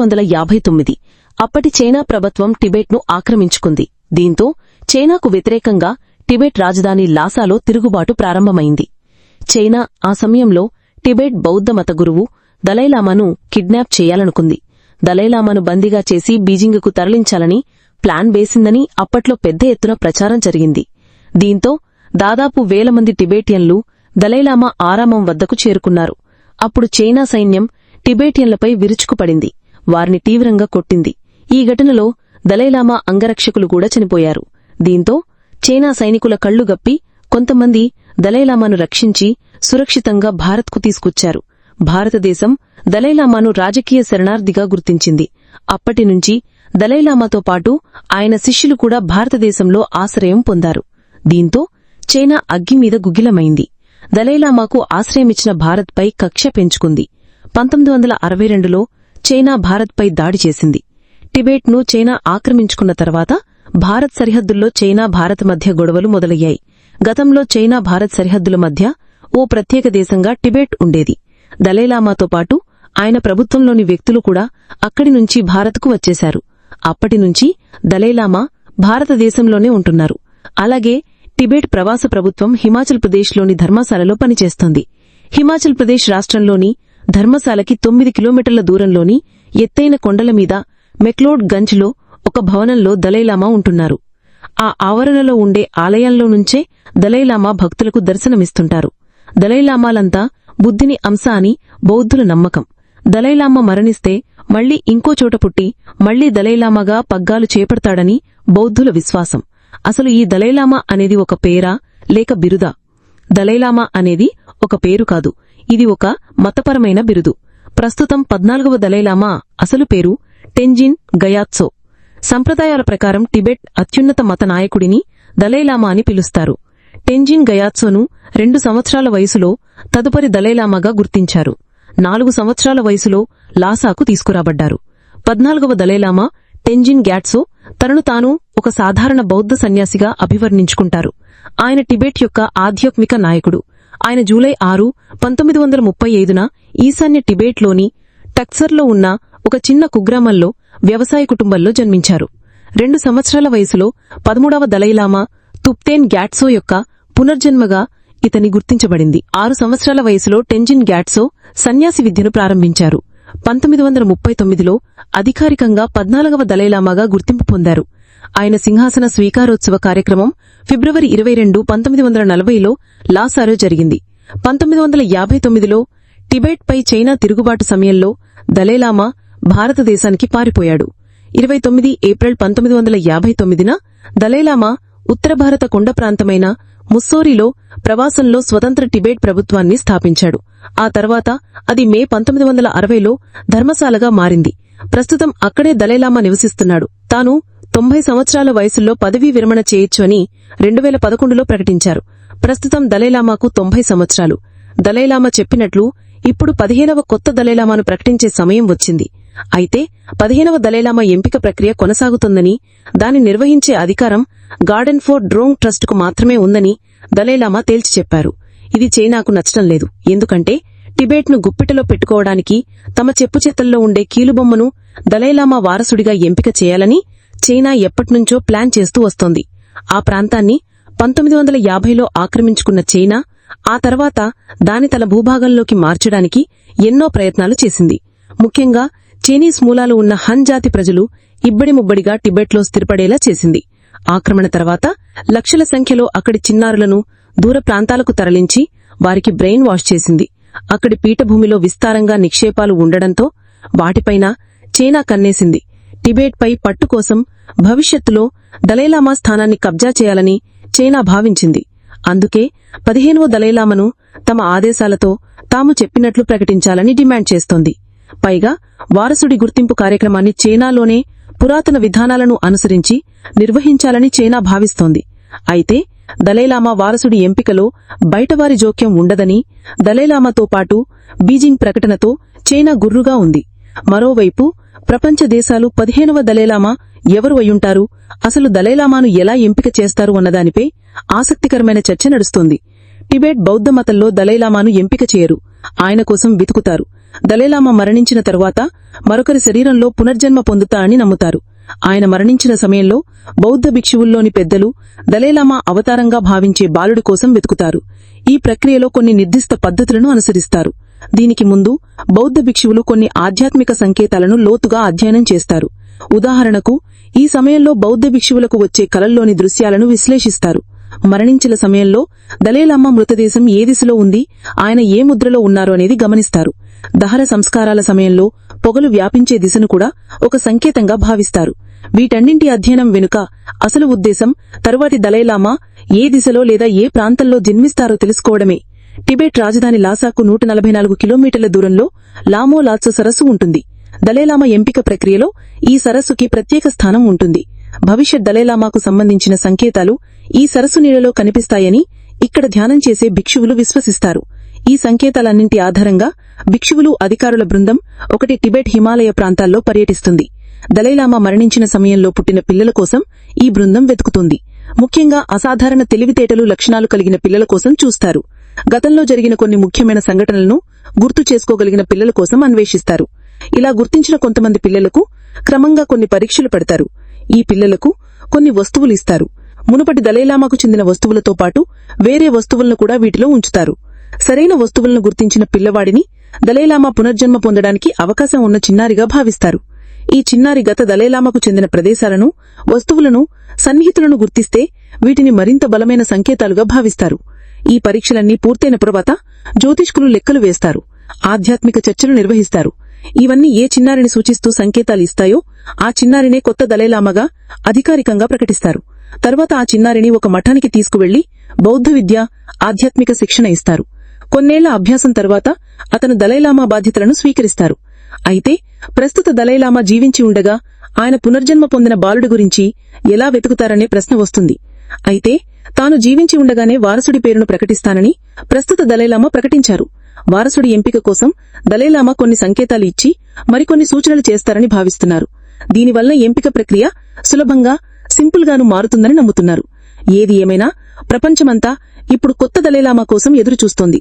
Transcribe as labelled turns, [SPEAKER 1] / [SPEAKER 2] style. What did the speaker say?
[SPEAKER 1] 1959 అప్పటి చైనా ప్రభుత్వం టిబెట్ను ఆక్రమించుకుంది. దీంతో చైనాకు వ్యతిరేకంగా టిబెట్ రాజధాని లాసాలో తిరుగుబాటు ప్రారంభమైంది. చైనా ఆ సమయంలో టిబెట్ బౌద్ధ మత గురువు దలైలామాను కిడ్నాప్ చేయాలనుకుంది. దలైలామాను బందీగా చేసి బీజింగుకు తరలించాలని ప్లాన్ వేసిందని అప్పట్లో పెద్ద ఎత్తున ప్రచారం జరిగింది. దీంతో దాదాపు 1000 మంది టిబెటియన్లు దలైలామా ఆరామం వద్దకు చేరుకున్నారు. అప్పుడు చైనా సైన్యం టిబెటియన్లపై విరుచుకుపడింది. వారిని తీవ్రంగా కొట్టింది. ఈ ఘటనలో దలైలామా అంగరక్షకులు కూడా చనిపోయారు. దీంతో చైనా సైనికుల కళ్లు గప్పి కొంతమంది దలైలామాను రక్షించి సురక్షితంగా భారత్కు తీసుకొచ్చారు. భారతదేశం దలైలామాను రాజకీయ శరణార్థిగా గుర్తించింది. అప్పటినుంచి దలైలామాతో పాటు ఆయన శిష్యులు కూడా భారతదేశంలో ఆశ్రయం పొందారు. దీంతో చైనా అగ్గిమీద గుగ్గిలమైంది. దలైలామాకు ఆశ్రయమిచ్చిన భారత్పై కక్ష పెంచుకుంది. 1962లో చైనా భారత్పై దాడి చేసింది. టిబెట్ను చైనా ఆక్రమించుకున్న తర్వాత భారత్ సరిహద్దుల్లో చైనా భారత్ మధ్య గొడవలు మొదలయ్యాయి. గతంలో చైనా భారత్ సరిహద్దుల మధ్య ఓ ప్రత్యేక దేశంగా టిబెట్ ఉండేది. దలైలామాతో పాటు ఆయన ప్రభుత్వంలోని వ్యక్తులు కూడా అక్కడి నుంచి భారత్కు వచ్చేశారు. అప్పటినుంచి దలైలామా భారతదేశంలోనే ఉంటున్నారు. అలాగే టిబెట్ ప్రవాస ప్రభుత్వం హిమాచల్ ప్రదేశ్లోని ధర్మశాలలో పనిచేస్తోంది. హిమాచల్ ప్రదేశ్ రాష్ట్రంలోని ధర్మశాలకి 9 కిలోమీటర్ల దూరంలోని ఎత్తైన కొండల మీద మెక్లోడ్ గంజ్లో ఒక భవనంలో దలైలామా ఉంటున్నారు. ఆ ఆవరణలో ఉండే ఆలయంలో నుంచే దలైలామా భక్తులకు దర్శనమిస్తుంటారు. దలైలామాలంతా బుద్ధిని అంశ అని బౌద్ధుల నమ్మకం. దలైలామా మరణిస్తే మళ్లీ ఇంకో చోట పుట్టి మళ్లీ దలైలామాగా పగ్గాలు చేపడతాడని బౌద్ధుల విశ్వాసం. అసలు ఈ దలైలామా అనేది ఒక పేరా లేక బిరుదా? దలైలామా అనేది ఒక పేరు కాదు, ఇది ఒక మతపరమైన బిరుదు. ప్రస్తుతం 14వ దలైలామా అసలు పేరు టెంజిన్ గయాత్సో. సంప్రదాయాల ప్రకారం టిబెట్ అత్యున్నత మత నాయకుడిని దలైలామా అని పిలుస్తారు. టెంజిన్ గయాత్సోను 2 సంవత్సరాల వయసులో తదుపరి దలైలామాగా గుర్తించారు. 4 సంవత్సరాల వయసులో లాసాకు తీసుకురాబడ్డారు. 14వ దలైలామా టెంజిన్ గ్యాట్సో తనను తాను ఒక సాధారణ బౌద్ధ సన్యాసిగా అభివర్ణించుకుంటారు. ఆయన టిబెట్ యొక్క ఆధ్యాత్మిక నాయకుడు. ఆయన జూలై 6, 1935న ఈశాన్య టిబెట్లోని టక్సర్లో ఉన్న ఒక చిన్న కుగ్రామంలో వ్యవసాయ కుటుంబంలో జన్మించారు. 2 సంవత్సరాల వయసులో 13వ దలైలామా తుప్తేన్ గ్యాట్సో యొక్క పునర్జన్మగా ఇతని గుర్తించబడింది. 6 సంవత్సరాల వయసులో టెంజిన్ గ్యాట్సో సన్యాసి విద్యను ప్రారంభించారు. 1939లో అధికారికంగా 14వ దలైలామాగా గుర్తింపు పొందారు. ఆయన సింహాసన స్వీకారోత్సవ కార్యక్రమం ఫిబ్రవరి 22, 1940లో లాసాలో జరిగింది. 1959లో టిబెట్పై చైనా తిరుగుబాటు సమయంలో దలైలామా భారతదేశానికి పారిపోయాడు. 29 ఏప్రిల్ 1959న దలైలామా ఉత్తర భారత కొండ ప్రాంతమైన ముస్సోరీలో ప్రవాసంలో స్వతంత్ర టిబెట్ ప్రభుత్వాన్ని స్థాపించాడు. ఆ తర్వాత అది మే 1960లో ధర్మశాలగా మారింది. ప్రస్తుతం అక్కడే దలైలామా నివసిస్తున్నాడు. తాను 90 సంవత్సరాల వయసులో పదవీ విరమణ చేయొచ్చు అని 2011లో ప్రకటించారు. ప్రస్తుతం దలైలామాకు 90 సంవత్సరాలు. దలైలామా చెప్పినట్లు ఇప్పుడు 15వ కొత్త దలైలామాను ప్రకటించే సమయం వచ్చింది. అయితే 15వ దలైలామా ఎంపిక ప్రక్రియ కొనసాగుతోందని, దాన్ని నిర్వహించే అధికారం గార్డెన్ ఫోర్ డ్రోంగ్ ట్రస్టుకు మాత్రమే ఉందని దలైలామా తేల్చి చెప్పారు. ఇది చైనాకు నచ్చడం లేదు. ఎందుకంటే టిబెట్ను గుప్పిటలో పెట్టుకోవడానికి తమ చెప్పుచేతల్లో ఉండే కీలుబొమ్మను దలైలామా వారసుడిగా ఎంపిక చేయాలని చైనా ఎప్పట్నుంచో ప్లాన్ చేస్తూ వస్తోంది. ఆ ప్రాంతాన్ని 1950లో ఆక్రమించుకున్న చైనా ఆ తర్వాత దాని తన భూభాగంలోకి మార్చడానికి ఎన్నో ప్రయత్నాలు చేసింది. ముఖ్యంగా చైనీస్ మూలాలు ఉన్న హన్ జాతి ప్రజలు ఇబ్బడి ముబ్బడిగా టిబెట్లో స్థిరపడేలా చేసింది. ఆక్రమణ తర్వాత లక్షల సంఖ్యలో అక్కడి చిన్నారులను దూర ప్రాంతాలకు తరలించి వారికి బ్రెయిన్ వాష్ చేసింది. అక్కడి పీఠభూమిలో విస్తారంగా నిక్షేపాలు ఉండడంతో వాటిపైన చైనా కన్నేసింది. టిబెట్పై పట్టు కోసం భవిష్యత్తులో దలైలామా స్థానాన్ని కబ్జా చేయాలని చైనా భావించింది. అందుకే 15వ దలైలామాను తమ ఆదేశాలతో తాము చెప్పినట్లు ప్రకటించాలని డిమాండ్ చేస్తోంది. పైగా వారసుడి గుర్తింపు కార్యక్రమాన్ని చైనాలోనే పురాతన విధానాలను అనుసరించి నిర్వహించాలని చైనా భావిస్తోంది. అయితే దలైలామా వారసుడి ఎంపికలో బయటవారి జోక్యం ఉండదని దలైలామాతో పాటు బీజింగ్ ప్రకటనతో చైనా గుర్రుగా ఉంది. మరోవైపు ప్రపంచ దేశాలు 15వ దలైలామా ఎవరు అయ్యుంటారు, అసలు దలైలామాను ఎలా ఎంపిక చేస్తారు అన్నదానిపై ఆసక్తికరమైన చర్చ నడుస్తోంది. టిబెట్ బౌద్ధ మతంలో దలైలామాను ఎంపిక చేయరు, ఆయన కోసం వెతుకుతారు.
[SPEAKER 2] దలైలామా మరణించిన తరువాత మరొకరి శరీరంలో పునర్జన్మ పొందుతా అని నమ్ముతారు. ఆయన మరణించిన సమయంలో బౌద్ధ భిక్షువుల్లోని పెద్దలు దలైలామా అవతారంగా భావించే బాలుడి కోసం వెతుకుతారు. ఈ ప్రక్రియలో కొన్ని నిర్దిష్ట పద్ధతులను అనుసరిస్తారు. దీనికి ముందు బౌద్ధ భిక్షువులు కొన్ని ఆధ్యాత్మిక సంకేతాలను లోతుగా అధ్యయనం చేస్తారు. ఉదాహరణకు, ఈ సమయంలో బౌద్ధ భిక్షువులకు వచ్చే కలల్లోని దృశ్యాలను విశ్లేషిస్తారు. మరణించిన సమయంలో దలైలామా మృతదేశం ఏ దిశలో ఉంది, ఆయన ఏ ముద్రలో ఉన్నారు అనేది గమనిస్తారు. దహన సంస్కారాల సమయంలో పొగలు వ్యాపించే దిశను కూడా ఒక సంకేతంగా భావిస్తారు. వీటన్నింటి అధ్యయనం వెనుక అసలు ఉద్దేశం తరువాతి దలైలామా ఏ దిశలో లేదా ఏ ప్రాంతంలో జన్మిస్తారో తెలుసుకోవడమే. టిబెట్ రాజధాని లాసాకు 144 కిలోమీటర్ల దూరంలో లామో లాత్సో సరస్సు ఉంటుంది. దలైలామా ఎంపిక ప్రక్రియలో ఈ సరస్సుకి ప్రత్యేక స్థానం ఉంటుంది. భవిష్యత్ దలైలామాకు సంబంధించిన సంకేతాలు ఈ సరస్సు నీళ్లలో కనిపిస్తాయని ఇక్కడ ధ్యానం చేసే భిక్షువులు విశ్వసిస్తారు. ఈ సంకేతాలన్నింటి ఆధారంగా భిక్షువులు అధికారుల బృందం ఒకటి టిబెట్ హిమాలయ ప్రాంతాల్లో పర్యటిస్తుంది. దలైలామా మరణించిన సమయంలో పుట్టిన పిల్లల కోసం ఈ బృందం వెతుకుతుంది. ముఖ్యంగా అసాధారణ తెలివితేటలు లక్షణాలు కలిగిన పిల్లల కోసం చూస్తారు. గతంలో జరిగిన కొన్ని ముఖ్యమైన సంఘటనలను గుర్తు చేసుకోగలిగిన పిల్లల కోసం అన్వేషిస్తారు. ఇలా గుర్తించిన కొంతమంది పిల్లలకు క్రమంగా కొన్ని పరీక్షలు పెడతారు. ఈ పిల్లలకు కొన్ని వస్తువులు ఇస్తారు. మునుపటి దలైలామాకు చెందిన వస్తువులతో పాటు వేరే వస్తువులను కూడా వీటిలో ఉంచుతారు. సరైన వస్తువులను గుర్తించిన పిల్లవాడిని దలైలామా పునర్జన్మ పొందడానికి అవకాశం ఉన్న చిన్నారిగా భావిస్తారు. ఈ చిన్నారి గత దలైలామాకు చెందిన ప్రదేశాలను, వస్తువులను, సన్నిహితులను గుర్తిస్తే వీటిని మరింత బలమైన సంకేతాలుగా భావిస్తారు. ఈ పరీక్షలన్నీ పూర్తయిన తరువాత జ్యోతిష్కులు లెక్కలు వేస్తారు, ఆధ్యాత్మిక చర్చలు నిర్వహిస్తారు. ఇవన్నీ ఏ చిన్నారిని సూచిస్తూ సంకేతాలు ఇస్తాయో ఆ చిన్నారినే కొత్త దలైలామాగా అధికారికంగా ప్రకటిస్తారు. తర్వాత ఆ చిన్నారిని ఒక మఠానికి తీసుకువెళ్లి బౌద్ధ విద్య, ఆధ్యాత్మిక శిక్షణ ఇస్తారు. కొన్నేళ్ల అభ్యాసం తర్వాత అతను దలైలామా బాధ్యతలను స్వీకరిస్తారు. అయితే ప్రస్తుత దలైలామా జీవించి ఉండగా ఆయన పునర్జన్మ పొందిన బాలుడి గురించి ఎలా వెతుకుతారనే ప్రశ్న వస్తుంది. అయితే తాను జీవించి ఉండగానే వారసుడి పేరును ప్రకటిస్తానని ప్రస్తుత దలైలామా ప్రకటించారు. వారసుడి ఎంపిక కోసం దలైలామా కొన్ని సంకేతాలు ఇచ్చి మరికొన్ని సూచనలు చేస్తారని భావిస్తున్నారు. దీనివల్ల ఎంపిక ప్రక్రియ సులభంగా, సింపుల్ గాను మారుతుందని నమ్ముతున్నారు. ఏది ఏమైనా ప్రపంచమంతా ఇప్పుడు కొత్త దలైలామా కోసం ఎదురుచూస్తోంది.